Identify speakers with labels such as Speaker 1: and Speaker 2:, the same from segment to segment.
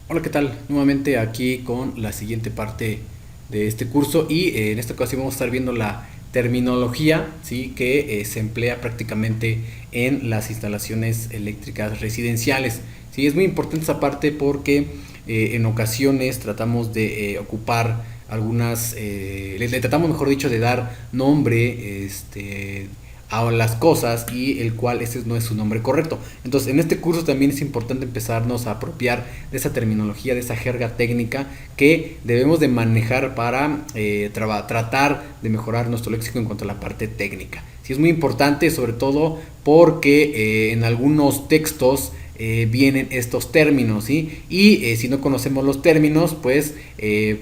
Speaker 1: Hola, ¿qué tal? Nuevamente aquí con la siguiente parte de este curso y en esta ocasión vamos a estar viendo la terminología, ¿sí? que se emplea prácticamente en las instalaciones eléctricas residenciales. Sí, es muy importante esa parte porque en ocasiones tratamos de ocupar algunas, le tratamos mejor dicho de dar nombre a las cosas y el cual ese no es su nombre correcto. Entonces, en este curso también es importante empezarnos a apropiar de esa terminología, de esa jerga técnica que debemos de manejar para tratar de mejorar nuestro léxico en cuanto a la parte técnica. Sí, es muy importante, sobre todo porque en algunos textos vienen estos términos, ¿sí? Y si no conocemos los términos, pues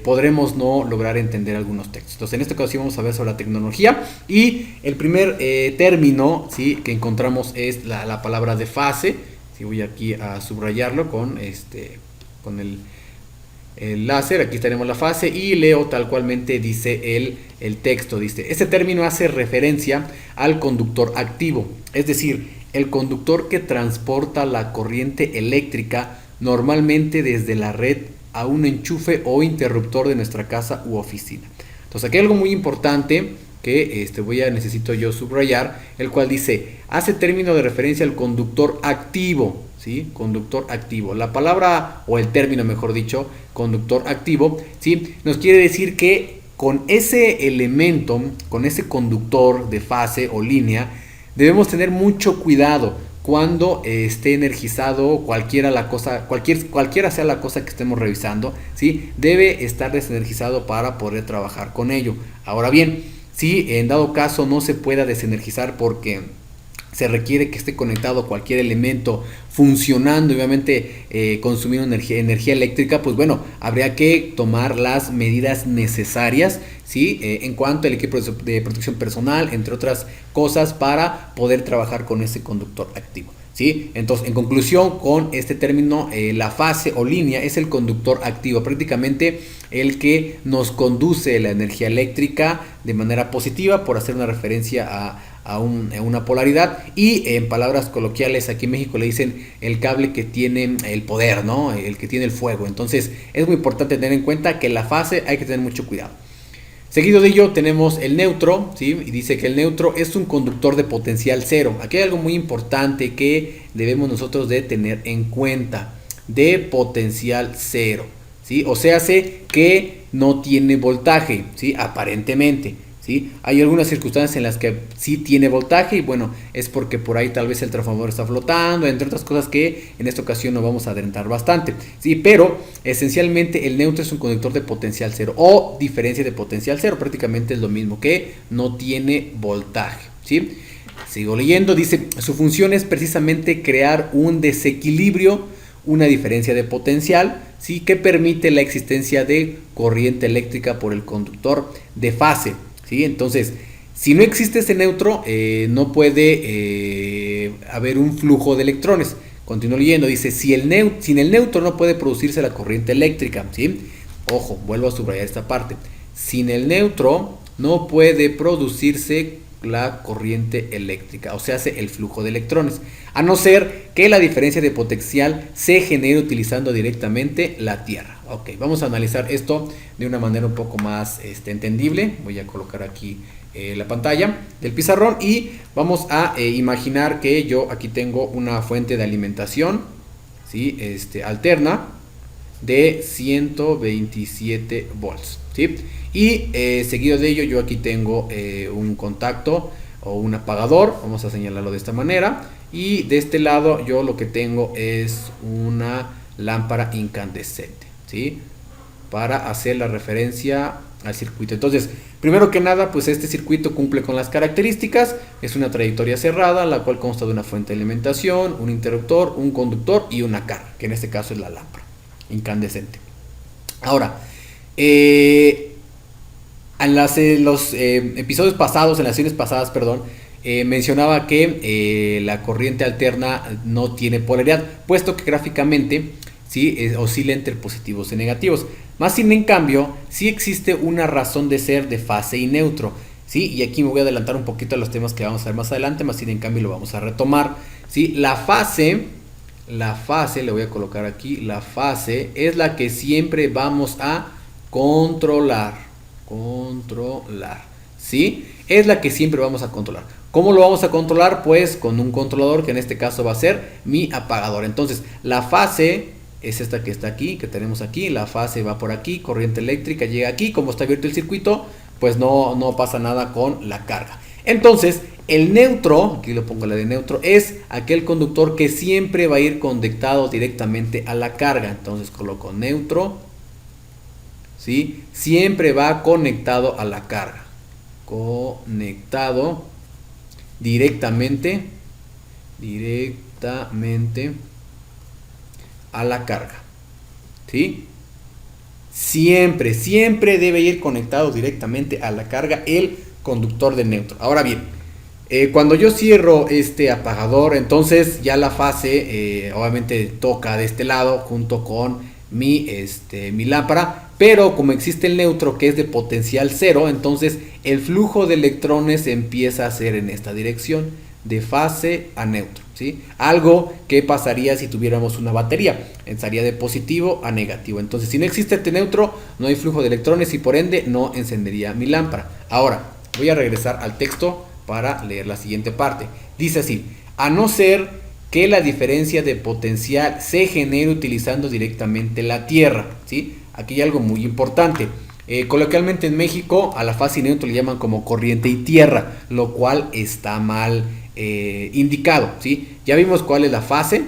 Speaker 1: podremos no lograr entender algunos textos. Entonces, en esta ocasión vamos a ver sobre la tecnología y el primer término, ¿sí? que encontramos es la palabra de fase. Si voy aquí a subrayarlo con el láser, aquí tenemos la fase y leo tal cualmente dice el texto. Dice, este término hace referencia al conductor activo, es decir, el conductor que transporta la corriente eléctrica normalmente desde la red a un enchufe o interruptor de nuestra casa u oficina. Entonces aquí hay algo muy importante que necesito yo subrayar, el cual dice, hace término de referencia al conductor activo, ¿sí? Conductor activo. La palabra, o el término mejor dicho, conductor activo, ¿sí? Nos quiere decir que con ese elemento, con ese conductor de fase o línea, debemos tener mucho cuidado cuando esté energizado cualquiera sea la cosa que estemos revisando, ¿sí? Debe estar desenergizado para poder trabajar con ello. Ahora bien, si en dado caso no se pueda desenergizar porque se requiere que esté conectado cualquier elemento funcionando y obviamente consumiendo energía eléctrica, pues bueno, habría que tomar las medidas necesarias, ¿sí? En cuanto al equipo de protección personal, entre otras cosas, para poder trabajar con ese conductor activo. ¿Sí? Entonces, en conclusión, con este término, la fase o línea es el conductor activo, prácticamente el que nos conduce la energía eléctrica de manera positiva, por hacer una referencia a una polaridad, y en palabras coloquiales aquí en México le dicen el cable que tiene el poder, ¿no? El que tiene el fuego. Entonces es muy importante tener en cuenta que la fase hay que tener mucho cuidado. Seguido de ello tenemos el neutro, ¿sí? Y dice que el neutro es un conductor de potencial cero. Aquí hay algo muy importante que debemos nosotros de tener en cuenta. De potencial cero, ¿sí? O sea, hace que no tiene voltaje, ¿sí? Aparentemente, ¿sí? Hay algunas circunstancias en las que sí tiene voltaje y bueno, es porque por ahí tal vez el transformador está flotando, entre otras cosas que en esta ocasión no vamos a adentrar bastante, ¿sí? Pero esencialmente el neutro es un conductor de potencial cero o diferencia de potencial cero, prácticamente es lo mismo, que no tiene voltaje, ¿sí? Sigo leyendo, dice, su función es precisamente crear un desequilibrio, una diferencia de potencial, ¿sí? Que permite la existencia de corriente eléctrica por el conductor de fase. ¿Sí? Entonces, si no existe ese neutro, no puede haber un flujo de electrones. Continúo leyendo, dice, sin el neutro no puede producirse la corriente eléctrica. ¿Sí? Ojo, vuelvo a subrayar esta parte. Sin el neutro no puede producirse la corriente eléctrica, o sea, el flujo de electrones, a no ser que la diferencia de potencial se genere utilizando directamente la Tierra. Ok, vamos a analizar esto de una manera un poco más entendible. Voy a colocar aquí la pantalla del pizarrón y vamos a imaginar que yo aquí tengo una fuente de alimentación, ¿sí? Alterna de 127 volts, ¿sí? Y seguido de ello yo aquí tengo un contacto o un apagador, vamos a señalarlo de esta manera, y de este lado yo lo que tengo es una lámpara incandescente, ¿sí? Para hacer la referencia al circuito. Entonces, primero que nada, pues este circuito cumple con las características, es una trayectoria cerrada, la cual consta de una fuente de alimentación, un interruptor, un conductor y una carga, que en este caso es la lámpara incandescente. Ahora, en los episodios pasados, en las sesiones pasadas, perdón, mencionaba que la corriente alterna no tiene polaridad, puesto que gráficamente, ¿sí? Oscila entre positivos y negativos. Más sin en cambio, sí existe una razón de ser de fase y neutro, ¿sí? Y aquí me voy a adelantar un poquito a los temas que vamos a ver más adelante, más sin en cambio lo vamos a retomar, ¿sí? la fase, le voy a colocar aquí, la fase es la que siempre vamos a controlar. Controlar, ¿sí? Es la que siempre vamos a controlar. ¿Cómo lo vamos a controlar? Pues con un controlador que en este caso va a ser mi apagador. Entonces, la fase es esta que está aquí, que tenemos aquí. La fase va por aquí, corriente eléctrica llega aquí. Como está abierto el circuito, pues no pasa nada con la carga. Entonces, el neutro, aquí lo pongo la de neutro, es aquel conductor que siempre va a ir conectado directamente a la carga. Entonces coloco neutro, ¿sí? Siempre va conectado a la carga. Conectado directamente a la carga, ¿sí? Siempre debe ir conectado directamente a la carga el conductor de neutro. Ahora bien, cuando yo cierro este apagador, entonces ya la fase obviamente toca de este lado junto con mi lámpara, pero como existe el neutro que es de potencial cero, entonces el flujo de electrones empieza a ser en esta dirección, de fase a neutro, ¿sí? Algo que pasaría si tuviéramos una batería, estaría de positivo a negativo. Entonces, si no existe este neutro, no hay flujo de electrones y por ende no encendería mi lámpara. Ahora, voy a regresar al texto para leer la siguiente parte. Dice así: a no ser que la diferencia de potencial se genere utilizando directamente la tierra, ¿sí? Aquí hay algo muy importante. Coloquialmente en México a la fase y neutro le llaman como corriente y tierra, lo cual está mal indicado, ¿sí? Ya vimos cuál es la fase,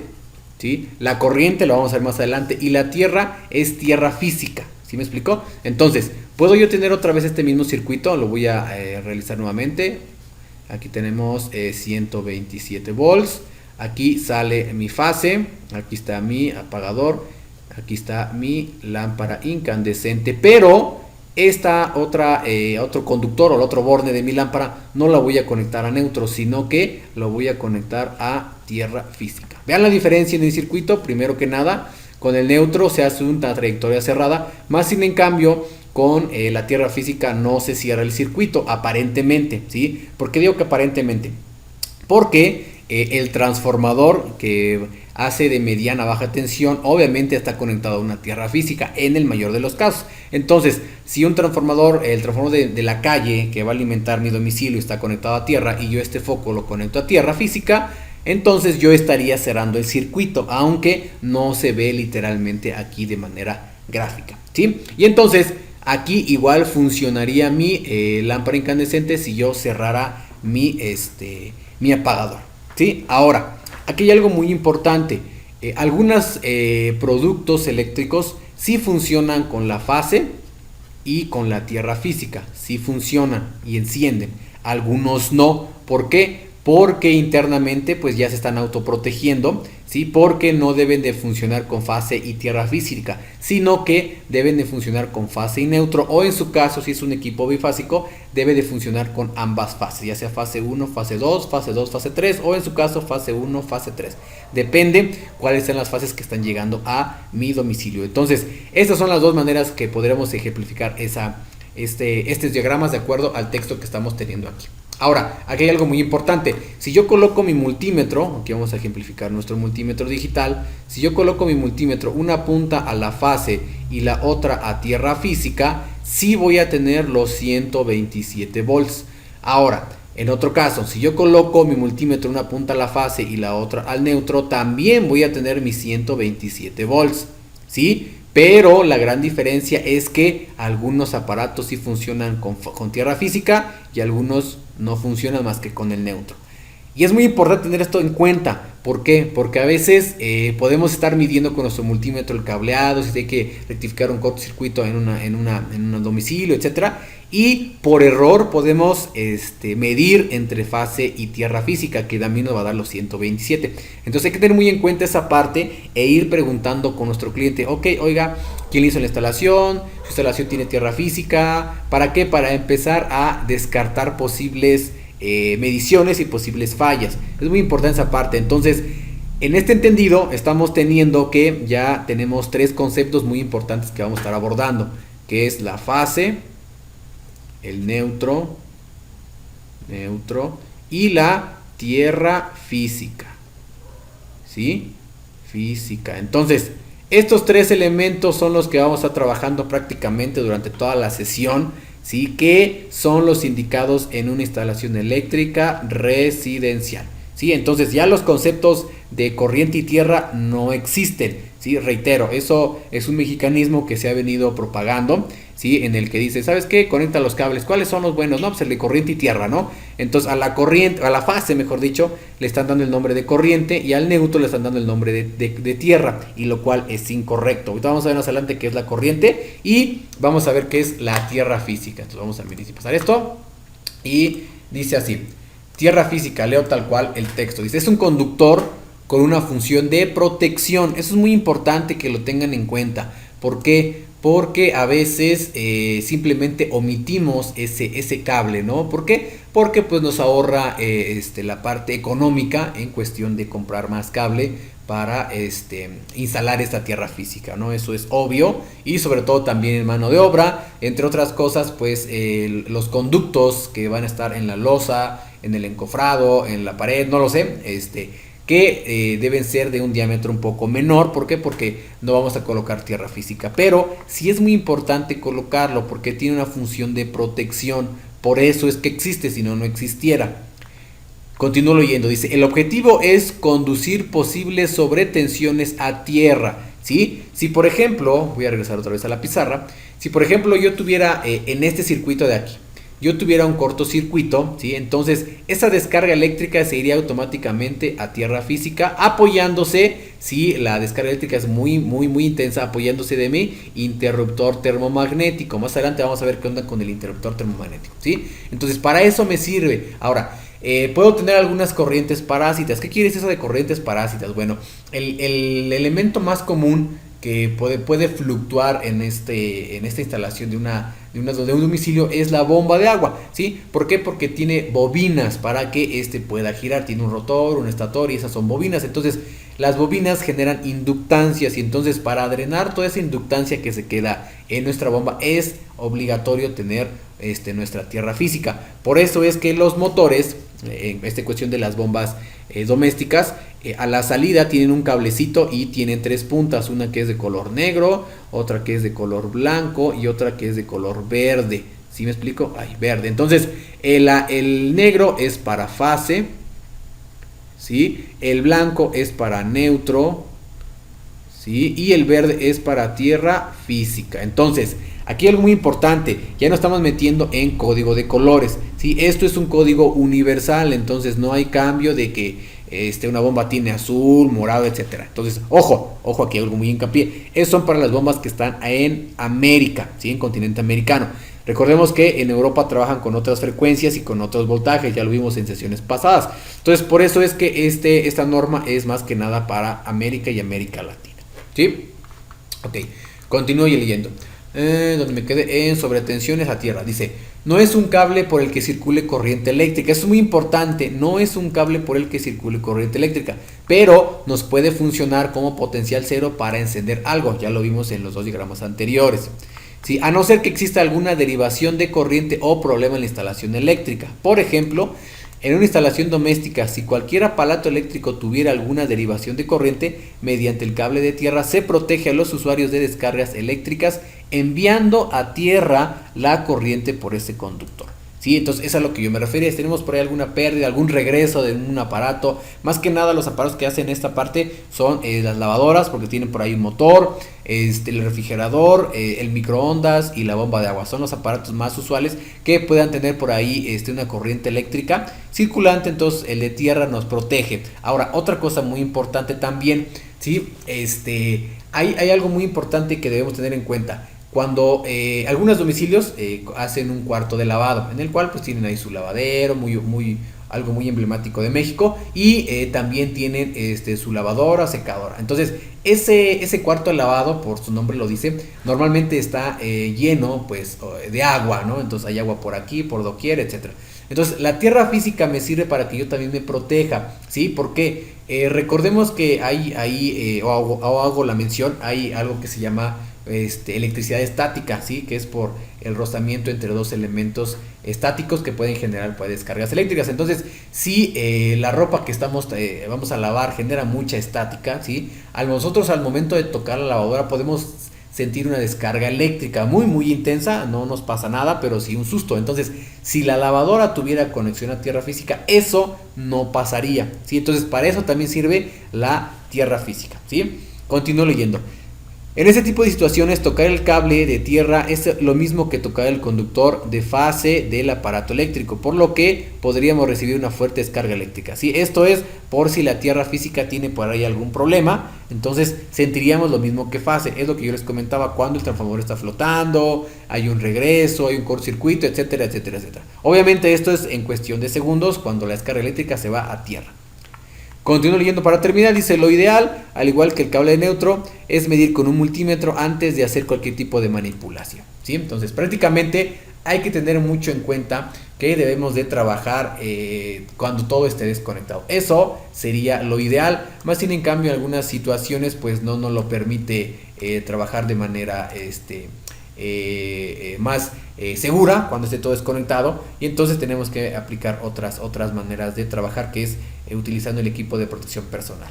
Speaker 1: ¿sí? La corriente lo vamos a ver más adelante y la tierra es tierra física, ¿sí me explicó? Entonces, ¿puedo yo tener otra vez este mismo circuito? Lo voy a realizar nuevamente. Aquí tenemos 127 volts. Aquí sale mi fase. Aquí está mi apagador. Aquí está mi lámpara incandescente. Pero esta otro conductor o el otro borne de mi lámpara no la voy a conectar a neutro, sino que lo voy a conectar a tierra física. Vean la diferencia en el circuito. Primero que nada, con el neutro se hace una trayectoria cerrada. Más sin en cambio, con la tierra física no se cierra el circuito, aparentemente, ¿sí? ¿Por qué digo que aparentemente? Porque el transformador que hace de mediana a baja tensión obviamente está conectado a una tierra física en el mayor de los casos. Entonces, si el transformador de la calle que va a alimentar mi domicilio está conectado a tierra y yo este foco lo conecto a tierra física, entonces yo estaría cerrando el circuito, aunque no se ve literalmente aquí de manera gráfica, ¿sí? Y entonces aquí igual funcionaría mi lámpara incandescente si yo cerrara mi apagador, ¿sí? Ahora, aquí hay algo muy importante. Algunos productos eléctricos sí funcionan con la fase y con la tierra física. Sí funcionan y encienden. Algunos no. ¿Por qué? Porque internamente pues ya se están autoprotegiendo, ¿sí? Porque no deben de funcionar con fase y tierra física, sino que deben de funcionar con fase y neutro, o en su caso, si es un equipo bifásico, debe de funcionar con ambas fases, ya sea fase 1, fase 2, fase 3, o en su caso fase 1, fase 3. Depende cuáles sean las fases que están llegando a mi domicilio. Entonces, estas son las dos maneras que podremos ejemplificar estos diagramas de acuerdo al texto que estamos teniendo aquí. Ahora, aquí hay algo muy importante. Si yo coloco mi multímetro, aquí vamos a ejemplificar nuestro multímetro digital. Si yo coloco mi multímetro, una punta a la fase y la otra a tierra física, sí voy a tener los 127 volts. Ahora, en otro caso, si yo coloco mi multímetro una punta a la fase y la otra al neutro, también voy a tener mis 127 volts, ¿sí? Pero la gran diferencia es que algunos aparatos sí funcionan con tierra física y algunos no funcionan más que con el neutro. Y es muy importante tener esto en cuenta. ¿Por qué? Porque a veces podemos estar midiendo con nuestro multímetro el cableado, si hay que rectificar un cortocircuito en un domicilio, etcétera. Y por error podemos medir entre fase y tierra física, que también nos va a dar los 127. Entonces hay que tener muy en cuenta esa parte e ir preguntando con nuestro cliente: ok, oiga, ¿quién hizo la instalación? ¿Su instalación tiene tierra física? ¿Para qué? Para empezar a descartar posibles mediciones y posibles fallas. Es muy importante esa parte. Entonces, en este entendido, estamos teniendo que ya tenemos tres conceptos muy importantes que vamos a estar abordando, que es la fase, el neutro y la tierra física, ¿sí? física. Entonces, estos tres elementos son los que vamos a estar trabajando prácticamente durante toda la sesión, ¿sí? Que son los indicados en una instalación eléctrica residencial, ¿sí? Entonces ya los conceptos de corriente y tierra no existen, ¿sí? Reitero, eso es un mexicanismo que se ha venido propagando, ¿sí? En el que dice, ¿sabes qué? Conecta los cables. ¿Cuáles son los buenos? No, pues el de corriente y tierra, ¿no? Entonces a la corriente, a la fase, mejor dicho, le están dando el nombre de corriente y al neutro le están dando el nombre de tierra, y lo cual es incorrecto. Ahorita vamos a ver más adelante qué es la corriente y vamos a ver qué es la tierra física. Entonces vamos a pasar esto y dice así: tierra física, leo tal cual el texto. Dice, es un conductor con una función de protección. Eso es muy importante que lo tengan en cuenta. ¿Por qué? Porque a veces simplemente omitimos ese cable, ¿no? ¿Por qué? Porque pues nos ahorra la parte económica en cuestión de comprar más cable para instalar esta tierra física, ¿no? Eso es obvio, y sobre todo también en mano de obra, entre otras cosas, pues los conductos que van a estar en la losa, en el encofrado, en la pared, no lo sé, que deben ser de un diámetro un poco menor. ¿Por qué? Porque no vamos a colocar tierra física, pero sí es muy importante colocarlo porque tiene una función de protección. Por eso es que existe, si no, no existiera. Continúo leyendo, dice, el objetivo es conducir posibles sobretensiones a tierra, ¿sí? Si por ejemplo, voy a regresar otra vez a la pizarra, si por ejemplo yo tuviera en este circuito de aquí, yo tuviera un cortocircuito, ¿sí? Entonces esa descarga eléctrica se iría automáticamente a tierra física, apoyándose, si la descarga eléctrica es muy intensa, apoyándose de mi interruptor termomagnético. Más adelante vamos a ver qué onda con el interruptor termomagnético, ¿sí? Entonces para eso me sirve. Ahora, puedo tener algunas corrientes parásitas. ¿Qué quiere decir eso de corrientes parásitas? Bueno, el elemento más común que puede fluctuar en esta instalación de un domicilio es la bomba de agua, ¿sí? ¿Por qué? Porque tiene bobinas para que pueda girar. Tiene un rotor, un estator, y esas son bobinas. Entonces las bobinas generan inductancias, y entonces para drenar toda esa inductancia que se queda en nuestra bomba es obligatorio tener nuestra tierra física. Por eso es que los motores, en esta cuestión de las bombas domésticas, a la salida tienen un cablecito y tienen tres puntas, una que es de color negro, otra que es de color blanco y otra que es de color verde. ¿Sí me explico? Ay, verde. Entonces el negro es para fase, ¿sí? El blanco es para neutro, ¿sí? Y el verde es para tierra física. Entonces aquí algo muy importante, ya no estamos metiendo en código de colores, ¿sí? Esto es un código universal, entonces no hay cambio de que una bomba tiene azul, morado, etcétera. Entonces, ojo aquí, algo muy hincapié. Esos son para las bombas que están en América, ¿sí? En continente americano. Recordemos que en Europa trabajan con otras frecuencias y con otros voltajes, ya lo vimos en sesiones pasadas. Entonces, por eso es que esta norma es más que nada para América y América Latina, ¿sí? Ok, continúo leyendo. Donde me quedé en sobretensiones a tierra. Dice, no es un cable por el que circule corriente eléctrica. Eso es muy importante. No es un cable por el que circule corriente eléctrica, pero nos puede funcionar como potencial cero para encender algo. Ya lo vimos en los dos diagramas anteriores, ¿sí? A no ser que exista alguna derivación de corriente o problema en la instalación eléctrica. Por ejemplo, en una instalación doméstica, si cualquier aparato eléctrico tuviera alguna derivación de corriente, mediante el cable de tierra se protege a los usuarios de descargas eléctricas enviando a tierra la corriente por ese conductor, ¿sí? Entonces eso es a lo que yo me refería. Si tenemos por ahí alguna pérdida, algún regreso de un aparato, más que nada los aparatos que hacen esta parte son las lavadoras, porque tienen por ahí un motor, el refrigerador, el microondas y la bomba de agua. Son los aparatos más usuales que puedan tener por ahí una corriente eléctrica circulante. Entonces el de tierra nos protege. Ahora, otra cosa muy importante también, ¿sí? Hay algo muy importante que debemos tener en cuenta. Cuando algunos domicilios hacen un cuarto de lavado, en el cual pues tienen ahí su lavadero, algo muy emblemático de México, y también tienen su lavadora, secadora. Entonces ese cuarto de lavado, por su nombre lo dice, normalmente está lleno pues de agua, ¿no? Entonces hay agua por aquí, por doquier, etcétera. Entonces la tierra física me sirve para que yo también me proteja, ¿sí? ¿Por qué? Recordemos que o hago la mención, hay algo que se llama electricidad estática, ¿sí? Que es por el rozamiento entre dos elementos estáticos que pueden generar pues, descargas eléctricas. Entonces, si la ropa que vamos a lavar genera mucha estática, ¿sí? Nosotros al momento de tocar la lavadora podemos sentir una descarga eléctrica muy intensa, no nos pasa nada, pero sí un susto. Entonces, si la lavadora tuviera conexión a tierra física, eso no pasaría, ¿sí? Entonces, para eso también sirve la tierra física, ¿sí? Continúo leyendo. En ese tipo de situaciones, tocar el cable de tierra es lo mismo que tocar el conductor de fase del aparato eléctrico, por lo que podríamos recibir una fuerte descarga eléctrica. ¿Sí? Esto es por si la tierra física tiene por ahí algún problema, entonces sentiríamos lo mismo que fase. Es lo que yo les comentaba cuando el transformador está flotando, hay un regreso, hay un cortocircuito, etcétera, etcétera, etcétera. Obviamente esto es en cuestión de segundos cuando la descarga eléctrica se va a tierra. Continúo leyendo para terminar, dice lo ideal, al igual que el cable de neutro, es medir con un multímetro antes de hacer cualquier tipo de manipulación, ¿sí? Entonces prácticamente hay que tener mucho en cuenta que debemos de trabajar cuando todo esté desconectado. Eso sería lo ideal, más sin en cambio en algunas situaciones pues no nos lo permite trabajar de manera más segura cuando esté todo desconectado, y entonces tenemos que aplicar otras maneras de trabajar, que es utilizando el equipo de protección personal.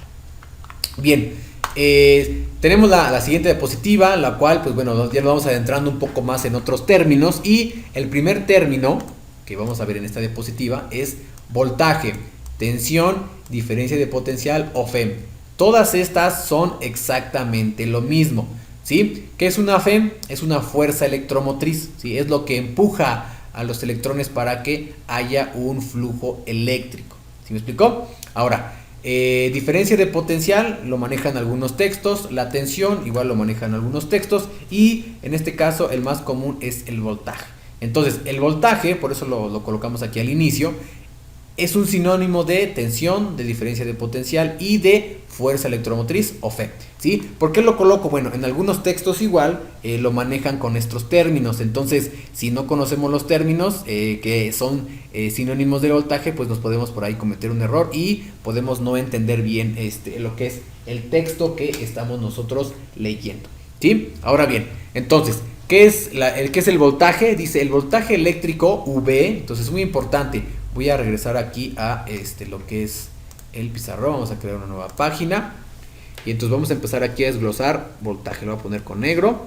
Speaker 1: Bien, tenemos la siguiente diapositiva, la cual pues bueno, ya lo vamos adentrando un poco más en otros términos, y el primer término que vamos a ver en esta diapositiva es voltaje, tensión, diferencia de potencial o FEM. Todas estas son exactamente lo mismo, ¿sí? ¿Qué es una FEM? Es una fuerza electromotriz, ¿sí? Es lo que empuja a los electrones para que haya un flujo eléctrico. ¿Sí me explicó? Ahora, diferencia de potencial lo manejan algunos textos, la tensión igual lo manejan algunos textos, y en este caso el más común es el voltaje. Entonces, el voltaje, por eso lo colocamos aquí al inicio, es un sinónimo de tensión, de diferencia de potencial y de fuerza electromotriz o FE, ¿sí? ¿Por qué lo coloco? Bueno, en algunos textos igual lo manejan con estos términos. Entonces, si no conocemos los términos que son sinónimos de voltaje, pues nos podemos por ahí cometer un error y podemos no entender bien lo que es el texto que estamos nosotros leyendo, ¿sí? Ahora bien, entonces, ¿qué es el voltaje? Dice el voltaje eléctrico V. Entonces es muy importante. Voy a regresar aquí a lo que es el pizarrón. Vamos a crear una nueva página. Y entonces vamos a empezar aquí a desglosar voltaje. Lo voy a poner con negro.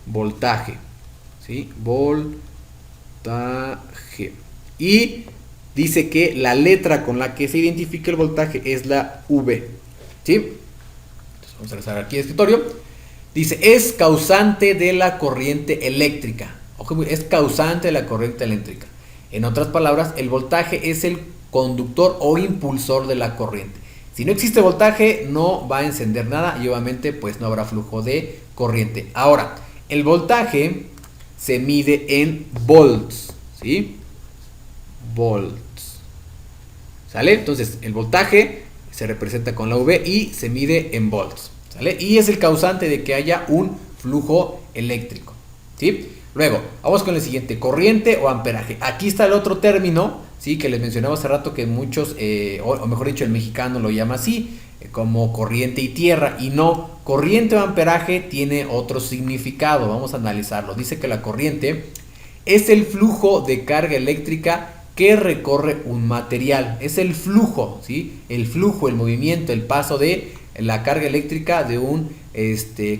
Speaker 1: Voltaje. ¿Sí? Voltaje. Y dice que la letra con la que se identifica el voltaje es la V. ¿Sí? Entonces vamos a regresar aquí al escritorio. Dice, es causante de la corriente eléctrica. Ojo, es causante de la corriente eléctrica. En otras palabras, el voltaje es el conductor o impulsor de la corriente. Si no existe voltaje, no va a encender nada y obviamente pues no habrá flujo de corriente. Ahora, el voltaje se mide en volts, ¿sí? Volts. ¿Sale? Entonces, el voltaje se representa con la V y se mide en volts. ¿Sale? Y es el causante de que haya un flujo eléctrico, ¿sí? Luego, vamos con el siguiente, corriente o amperaje. Aquí está el otro término, ¿sí? Que les mencionaba hace rato que muchos, o mejor dicho, el mexicano lo llama así, como corriente y tierra. Y no, corriente o amperaje tiene otro significado. Vamos a analizarlo. Dice que la corriente es el flujo de carga eléctrica que recorre un material. Es el flujo, ¿sí? El flujo, el movimiento, el paso de la carga eléctrica de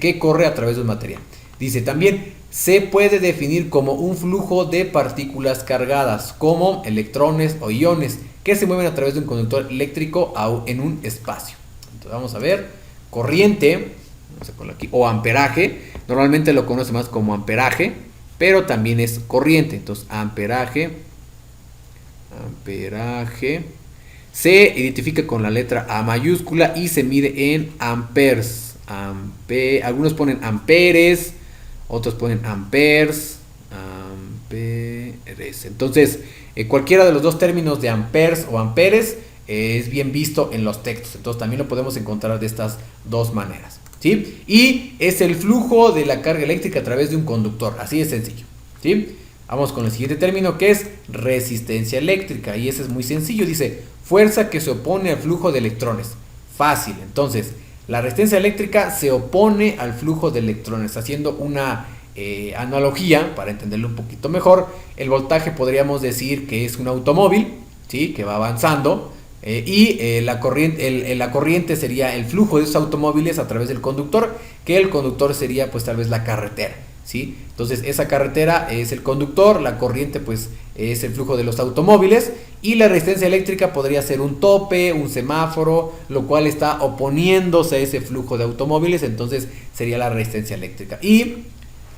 Speaker 1: que corre a través de un material. Dice también, se puede definir como un flujo de partículas cargadas, como electrones o iones, que se mueven a través de un conductor eléctrico en un espacio. Entonces vamos a ver, corriente, vamos a ponerlo aquí, o amperaje, normalmente lo conoce más como amperaje, pero también es corriente. Entonces amperaje, se identifica con la letra A mayúscula y se mide en amperes. Algunos ponen amperes, otros ponen amperes. Entonces, cualquiera de los dos términos de amperes o amperes es bien visto en los textos. Entonces, también lo podemos encontrar de estas dos maneras, ¿sí? Y es el flujo de la carga eléctrica a través de un conductor. Así de sencillo, ¿sí? Vamos con el siguiente término, que es resistencia eléctrica. Y ese es muy sencillo. Dice, fuerza que se opone al flujo de electrones. fácil. Entonces, la resistencia eléctrica se opone al flujo de electrones. Haciendo una analogía, para entenderlo un poquito mejor, el voltaje podríamos decir que es un automóvil, ¿sí?, que va avanzando, la corriente sería el flujo de esos automóviles a través del conductor, que el conductor sería pues tal vez la carretera, ¿sí? Entonces esa carretera es el conductor, la corriente pues es el flujo de los automóviles, y la resistencia eléctrica podría ser un tope, un semáforo, lo cual está oponiéndose a ese flujo de automóviles. Entonces sería la resistencia eléctrica. Y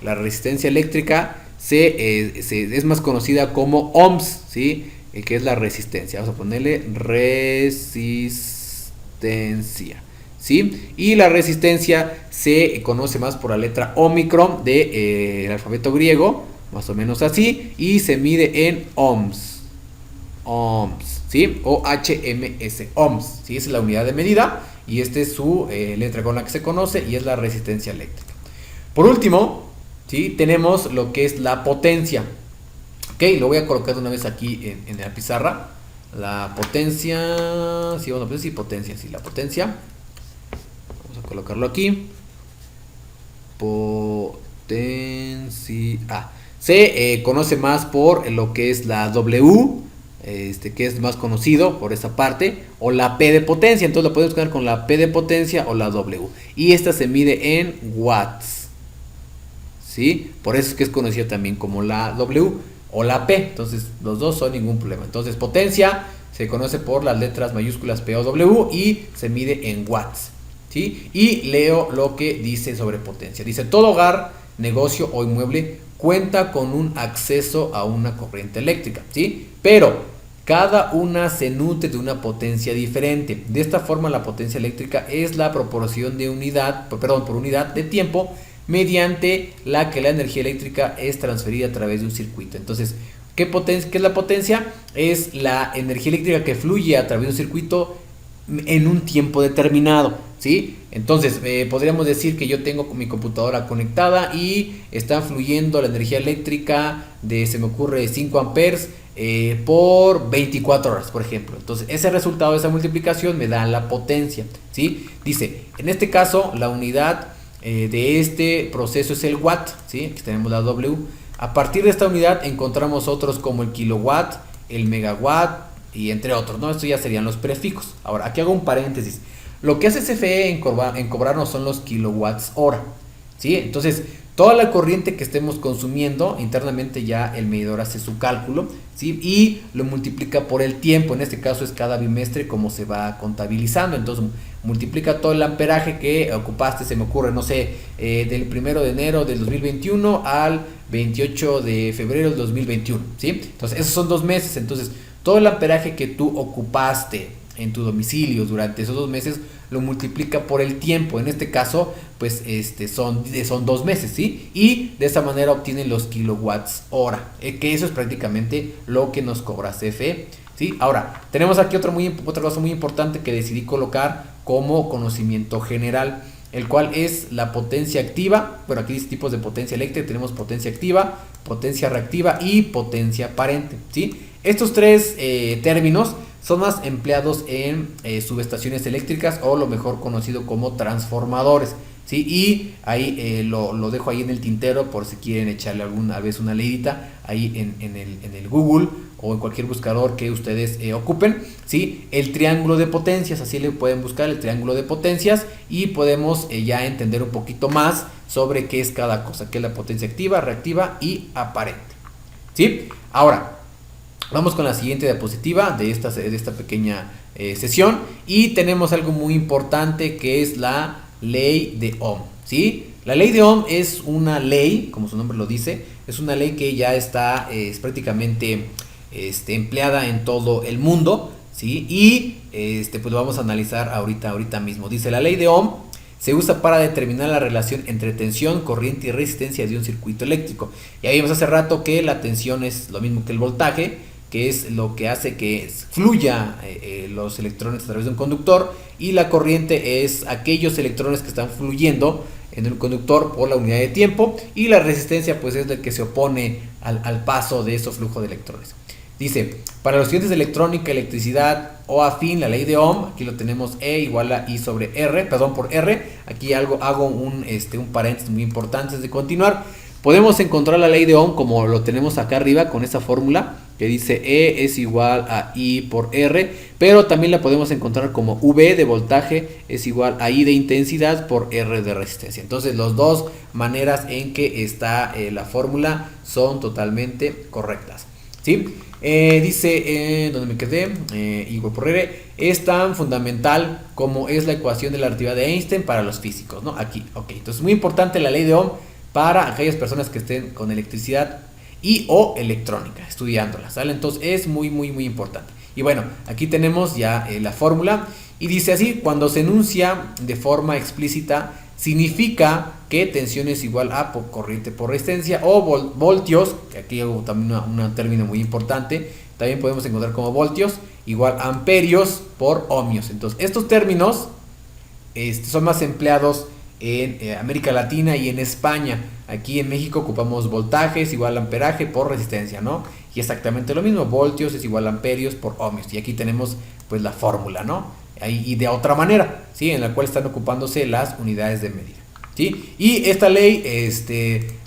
Speaker 1: la resistencia eléctrica es más conocida como ohms, ¿sí?, que es la resistencia. Vamos a ponerle resistencia, ¿sí? Y la resistencia se conoce más por la letra Omicron del alfabeto griego, más o menos así, y se mide en ohms, ¿sí? O HMS, ohms, ¿sí? Es la unidad de medida, y esta es su letra con la que se conoce, y es la resistencia eléctrica. Por último, ¿sí?, tenemos lo que es la potencia. Ok, lo voy a colocar de una vez aquí en la pizarra. La potencia, sí, bueno, pues sí, potencia, sí, la potencia. Vamos a colocarlo aquí. Potencia. Se conoce más por lo que es la W, que es más conocido por esa parte, o la P de potencia. Entonces lo podemos buscar con la P de potencia o la W. Y esta se mide en watts, ¿sí? Por eso es que es conocida también como la W o la P. Entonces los dos son ningún problema. Entonces potencia se conoce por las letras mayúsculas P o W y se mide en watts, ¿sí? Y leo lo que dice sobre potencia. Dice: todo hogar, negocio o inmueble cuenta con un acceso a una corriente eléctrica, ¿sí? Pero cada una se nutre de una potencia diferente. De esta forma, la potencia eléctrica es la proporción de por unidad de tiempo mediante la que la energía eléctrica es transferida a través de un circuito. Entonces, ¿qué es la potencia? Es la energía eléctrica que fluye a través de un circuito en un tiempo determinado, ¿sí? Entonces, podríamos decir que yo tengo mi computadora conectada y está fluyendo la energía eléctrica se me ocurre 5 amperes por 24 horas, por ejemplo. Entonces, ese resultado de esa multiplicación me da la potencia, ¿sí? Dice, en este caso, la unidad de este proceso es el watt, ¿sí? Aquí tenemos la W. A partir de esta unidad encontramos otros como el kilowatt, el megawatt y entre otros, ¿no? Esto ya serían los prefijos. Ahora, aquí hago un paréntesis. Lo que hace CFE en cobrarnos son los kilowatts hora, ¿sí? Entonces, toda la corriente que estemos consumiendo, internamente ya el medidor hace su cálculo, ¿sí? Y lo multiplica por el tiempo. En este caso es cada bimestre como se va contabilizando. Entonces multiplica todo el amperaje que ocupaste, se me ocurre, no sé, del 1 de enero del 2021 al 28 de febrero del 2021, ¿sí? Entonces esos son 2 meses. Entonces todo el amperaje que tú ocupaste en tu domicilio durante esos 2 meses lo multiplica por el tiempo. En este caso pues son 2 meses, ¿sí? Y de esa manera obtienen los kilowatts hora, que eso es prácticamente lo que nos cobra CFE, ¿sí? Ahora tenemos aquí otra cosa muy importante que decidí colocar como conocimiento general, el cual es la potencia activa. Bueno, aquí hay tipos de potencia eléctrica. Tenemos potencia activa, potencia reactiva y potencia aparente, ¿sí? Estos 3 términos son más empleados en subestaciones eléctricas, o lo mejor conocido como transformadores, ¿sí? Y ahí lo dejo ahí en el tintero por si quieren echarle alguna vez una leidita ahí en el Google o en cualquier buscador que ustedes ocupen, ¿sí? El triángulo de potencias, así le pueden buscar el triángulo de potencias, y podemos ya entender un poquito más sobre qué es cada cosa, qué es la potencia activa, reactiva y aparente, ¿sí? Ahora vamos con la siguiente diapositiva de esta pequeña sesión, y tenemos algo muy importante que es la ley de Ohm, ¿sí? La ley de Ohm es una ley, como su nombre lo dice, es una ley que ya está prácticamente empleada en todo el mundo, ¿sí? Y pues lo vamos a analizar ahorita mismo. Dice: la ley de Ohm se usa para determinar la relación entre tensión, corriente y resistencia de un circuito eléctrico. Ya vimos hace rato que la tensión es lo mismo que el voltaje, que es lo que hace que fluya los electrones a través de un conductor, y la corriente es aquellos electrones que están fluyendo en el conductor por la unidad de tiempo, y la resistencia pues es la que se opone al paso de ese flujo de electrones. Dice, para los estudiantes de electrónica, electricidad o afín, la ley de Ohm, aquí lo tenemos E igual a I sobre R, perdón, por R. Aquí hago un paréntesis muy importante antes de continuar. Podemos encontrar la ley de Ohm como lo tenemos acá arriba con esta fórmula que dice E es igual a I por R, pero también la podemos encontrar como V de voltaje es igual a I de intensidad por R de resistencia. Entonces las dos maneras en que está la fórmula son totalmente correctas, ¿sí? Dice, ¿dónde me quedé? Igual por R es tan fundamental como es la ecuación de la relatividad de Einstein para los físicos, ¿no? Aquí, ok. Entonces muy importante la ley de Ohm para aquellas personas que estén con electricidad y o electrónica estudiándola, ¿sale? Entonces es muy importante. Y bueno, aquí tenemos ya la fórmula y dice así: cuando se enuncia de forma explícita significa que tensión es igual a corriente por resistencia, o voltios, que aquí hago también un término muy importante, también podemos encontrar como voltios igual a amperios por ohmios. Entonces estos términos son más empleados en América Latina y en España. Aquí en México ocupamos voltajes igual a amperaje por resistencia, ¿no? Y exactamente lo mismo, voltios es igual a amperios por ohmios. Y aquí tenemos pues la fórmula, ¿no? Y de otra manera, ¿sí? En la cual están ocupándose las unidades de medida, ¿sí? Y esta ley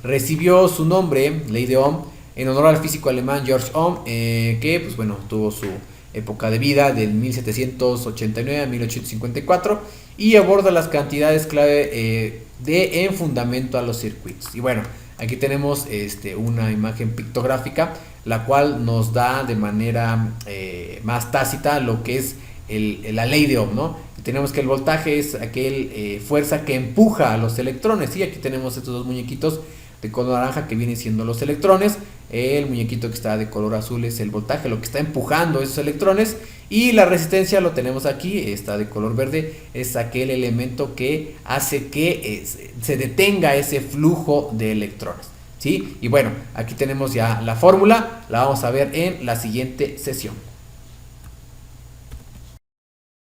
Speaker 1: recibió su nombre, ley de Ohm, en honor al físico alemán Georg Ohm, que pues bueno, tuvo su época de vida del 1789 a 1854 y aborda las cantidades clave en fundamento a los circuitos. Y bueno, aquí tenemos una imagen pictográfica, la cual nos da de manera más tácita lo que es la ley de Ohm, ¿no? Y tenemos que el voltaje es aquel fuerza que empuja a los electrones. Y aquí tenemos estos dos muñequitos de color naranja que vienen siendo los electrones. El muñequito que está de color azul es el voltaje, lo que está empujando esos electrones. Y la resistencia lo tenemos aquí, está de color verde, es aquel elemento que hace que se detenga ese flujo de electrones, ¿sí? Y bueno, aquí tenemos ya la fórmula, la vamos a ver en la siguiente sesión.